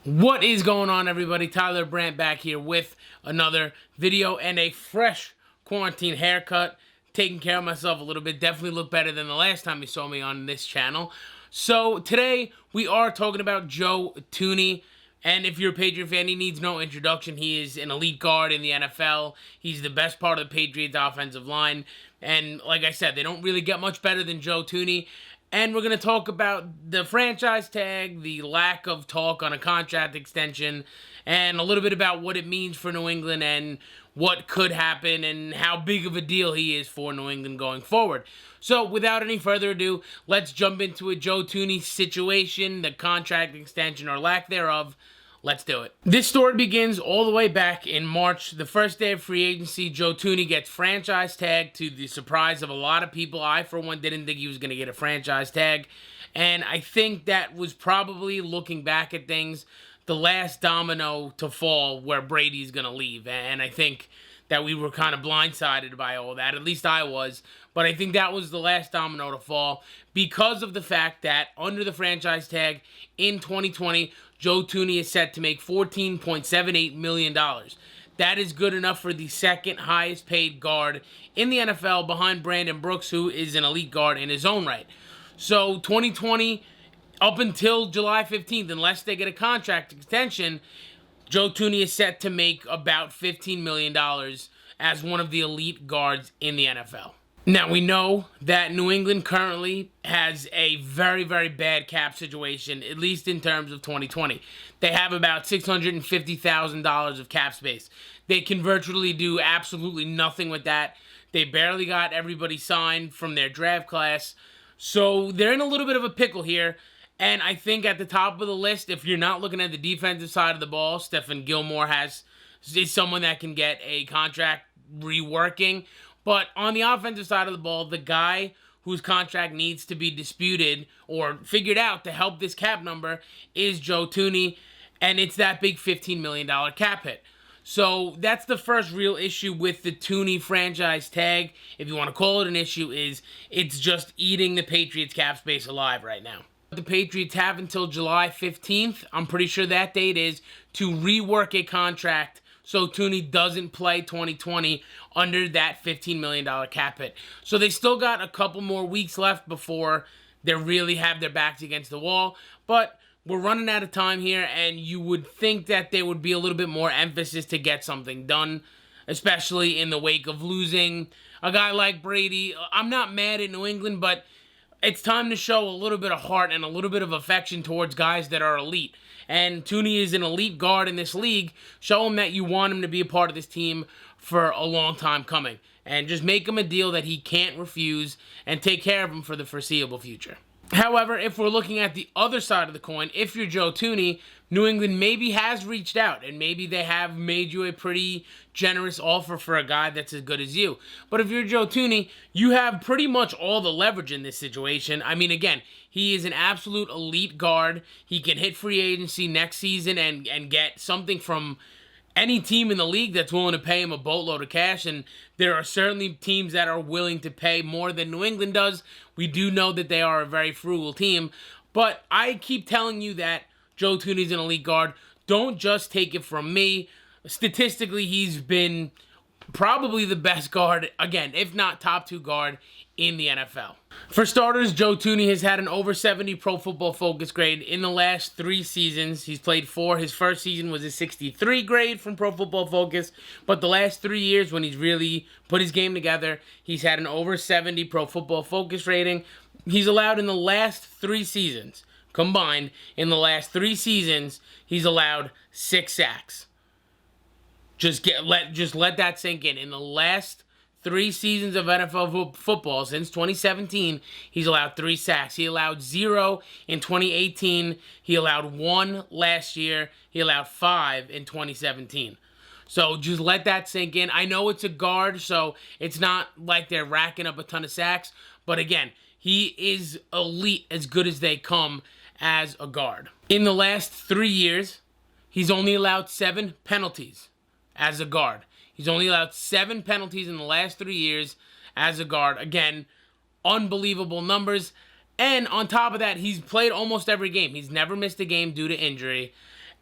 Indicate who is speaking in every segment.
Speaker 1: What is going on, everybody? Tyler Brandt back here with another video and a fresh quarantine haircut. Taking care of myself a little bit. Definitely look better than the last time you saw me on this channel. So today we are talking about Joe Thuney. And if you're a Patriot fan, he needs no introduction. He is an elite guard in the NFL. He's the best part of the Patriots offensive line. And like I said, they don't really get much better than Joe Thuney. And we're going to talk about the franchise tag, the lack of talk on a contract extension, and a little bit about what it means for New England and what could happen and how big of a deal he is for New England going forward. So without any further ado, let's jump into a Joe Thuney situation, the contract extension or lack thereof. Let's do it. This story begins all the way back in March. The first day of free agency, Joe Thuney gets franchise tagged to the surprise of a lot of people. I, for one, didn't think he was going to get a franchise tag. And I think that was probably, looking back at things, the last domino to fall where Brady's going to leave. And I think that we were kind of blindsided by all that. At least I was. But I think that was the last domino to fall because of the fact that under the franchise tag in 2020, Joe Thuney is set to make $14.78 million. That is good enough for the second highest paid guard in the NFL behind Brandon Brooks, who is an elite guard in his own right. So 2020, up until July 15th, unless they get a contract extension, Joe Thuney is set to make about $15 million as one of the elite guards in the NFL. Now, we know that New England currently has a very, very bad cap situation, at least in terms of 2020. They have about $650,000 of cap space. They can virtually do absolutely nothing with that. They barely got everybody signed from their draft class. So they're in a little bit of a pickle here. And I think at the top of the list, if you're not looking at the defensive side of the ball, Stephon Gilmore is someone that can get a contract reworking. But on the offensive side of the ball, the guy whose contract needs to be disputed or figured out to help this cap number is Joe Thuney, and it's that big $15 million cap hit. So that's the first real issue with the Thuney franchise tag, if you want to call it an issue, is it's just eating the Patriots cap space alive right now. The Patriots have until July 15th, I'm pretty sure that date is, to rework a contract so Thuney doesn't play 2020 under that $15 million cap hit. So they still got a couple more weeks left before they really have their backs against the wall. But we're running out of time here, and you would think that there would be a little bit more emphasis to get something done, especially in the wake of losing a guy like Brady. I'm not mad at New England, but it's time to show a little bit of heart and a little bit of affection towards guys that are elite. And Thuney is an elite guard in this league. Show him that you want him to be a part of this team for a long time coming. And just make him a deal that he can't refuse and take care of him for the foreseeable future. However, if we're looking at the other side of the coin, if you're Joe Thuney, New England maybe has reached out, and maybe they have made you a pretty generous offer for a guy that's as good as you. But if you're Joe Thuney, you have pretty much all the leverage in this situation. I mean, again, he is an absolute elite guard. He can hit free agency next season and get something from any team in the league that's willing to pay him a boatload of cash, and there are certainly teams that are willing to pay more than New England does. We do know that they are a very frugal team, but I keep telling you that Joe Thuney's an elite guard. Don't just take it from me. Statistically, he's been probably the best guard, again, if not top 2 guard in the NFL. For starters, Joe Thuney has had an over 70 Pro Football Focus grade in the last 3 seasons. He's played 4. His first season was a 63 grade from Pro Football Focus, but the last 3 years when he's really put his game together, he's had an over 70 Pro Football Focus rating. He's allowed in the last 3 seasons, combined, in the last 3 seasons, he's allowed 6 sacks. Just let that sink in. In the last 3 seasons of NFL football since 2017, he's allowed 3 sacks. He allowed 0 in 2018. He allowed 1 last year. He allowed 5 in 2017. So just let that sink in. I know it's a guard, so it's not like they're racking up a ton of sacks. But again, he is elite, as good as they come as a guard. In the last 3 years, he's only allowed 7 penalties as a guard. He's only allowed 7 penalties in the last 3 years as a guard. Again, unbelievable numbers. And on top of that, he's played almost every game. He's never missed a game due to injury.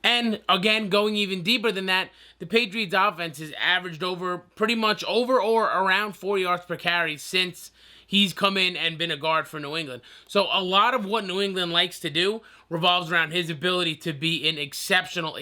Speaker 1: And again, going even deeper than that, the Patriots offense has averaged pretty much over or around 4 yards per carry since he's come in and been a guard for New England. So a lot of what New England likes to do revolves around his ability to be an exceptional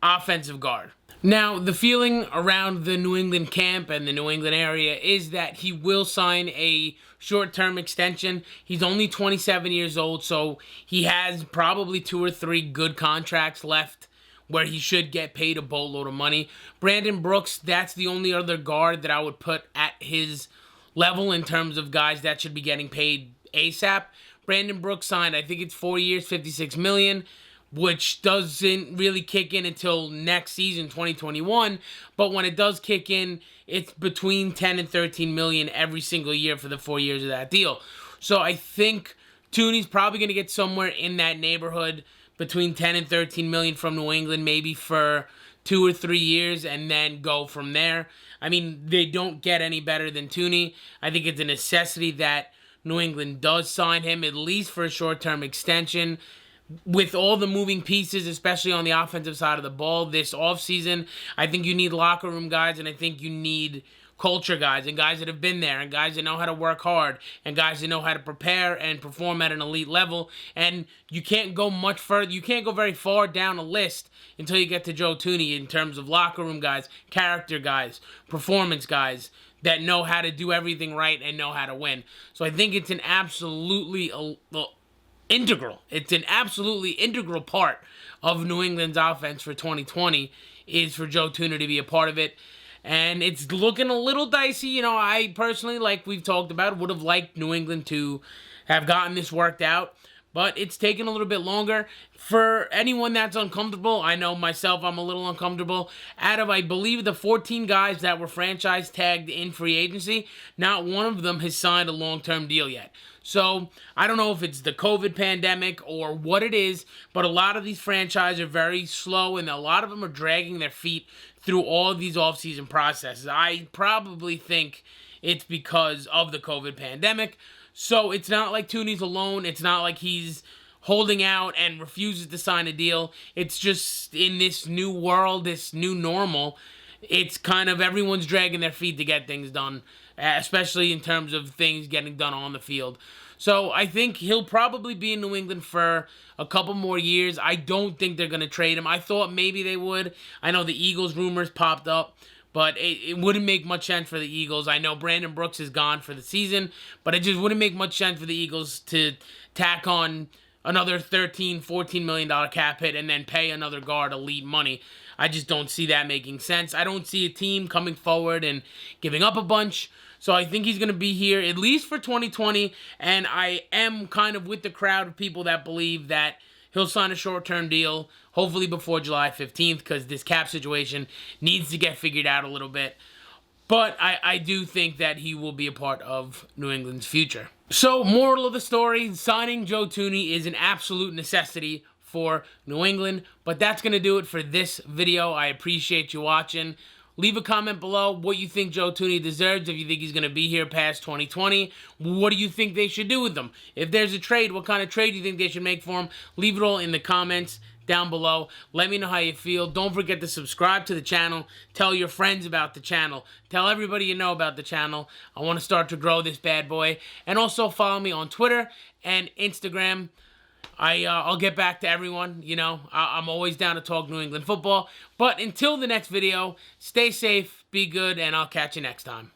Speaker 1: offensive guard. Now, the feeling around the New England camp and the New England area is that he will sign a short-term extension. He's only 27 years old, so he has probably 2 or 3 good contracts left where he should get paid a boatload of money. Brandon Brooks, that's the only other guard that I would put at his level in terms of guys that should be getting paid ASAP. Brandon Brooks signed, I think it's 4 years, $56 million, which doesn't really kick in until next season, 2021. But when it does kick in, it's between 10 and 13 million every single year for the 4 years of that deal. So I think Thuney's probably going to get somewhere in that neighborhood between 10 and 13 million from New England, maybe for 2 or 3 years, and then go from there. I mean, they don't get any better than Thuney. I think it's a necessity that New England does sign him, at least for a short-term extension. With all the moving pieces, especially on the offensive side of the ball this offseason, I think you need locker room guys, and I think you need culture guys, and guys that have been there, and guys that know how to work hard, and guys that know how to prepare and perform at an elite level. And you can't go much further. You can't go very far down a list until you get to Joe Thuney in terms of locker room guys, character guys, performance guys that know how to do everything right and know how to win. So I think it's an absolutely integral. It's an absolutely integral part of New England's offense for 2020 is for Joe Thuney to be a part of it. And it's looking a little dicey. You know, I personally, like we've talked about, would have liked New England to have gotten this worked out. But it's taken a little bit longer. For anyone that's uncomfortable, I know myself, I'm a little uncomfortable. Out of, I believe, the 14 guys that were franchise tagged in free agency, not one of them has signed a long-term deal yet. So, I don't know if it's the COVID pandemic or what it is, but a lot of these franchises are very slow, and a lot of them are dragging their feet through all of these offseason processes. I probably think it's because of the COVID pandemic. So it's not like Thuney's alone. It's not like he's holding out and refuses to sign a deal. It's just in this new world, this new normal, it's kind of everyone's dragging their feet to get things done, especially in terms of things getting done on the field. So I think he'll probably be in New England for a couple more years. I don't think they're going to trade him. I thought maybe they would. I know the Eagles rumors popped up, but it wouldn't make much sense for the Eagles. I know Brandon Brooks is gone for the season, but it just wouldn't make much sense for the Eagles to tack on another $13, $14 million cap hit and then pay another guard elite money. I just don't see that making sense. I don't see a team coming forward and giving up a bunch. So I think he's going to be here at least for 2020, and I am kind of with the crowd of people that believe that he'll sign a short-term deal, hopefully before July 15th, because this cap situation needs to get figured out a little bit. But I do think that he will be a part of New England's future. So, moral of the story, signing Joe Thuney is an absolute necessity for New England. But that's going to do it for this video. I appreciate you watching. Leave a comment below what you think Joe Thuney deserves, if you think he's going to be here past 2020. What do you think they should do with him? If there's a trade, what kind of trade do you think they should make for him? Leave it all in the comments down below. Let me know how you feel. Don't forget to subscribe to the channel. Tell your friends about the channel. Tell everybody you know about the channel. I want to start to grow this bad boy. And also follow me on Twitter and Instagram. I'll get back to everyone. You know, I'm always down to talk New England football. But until the next video, stay safe, be good, and I'll catch you next time.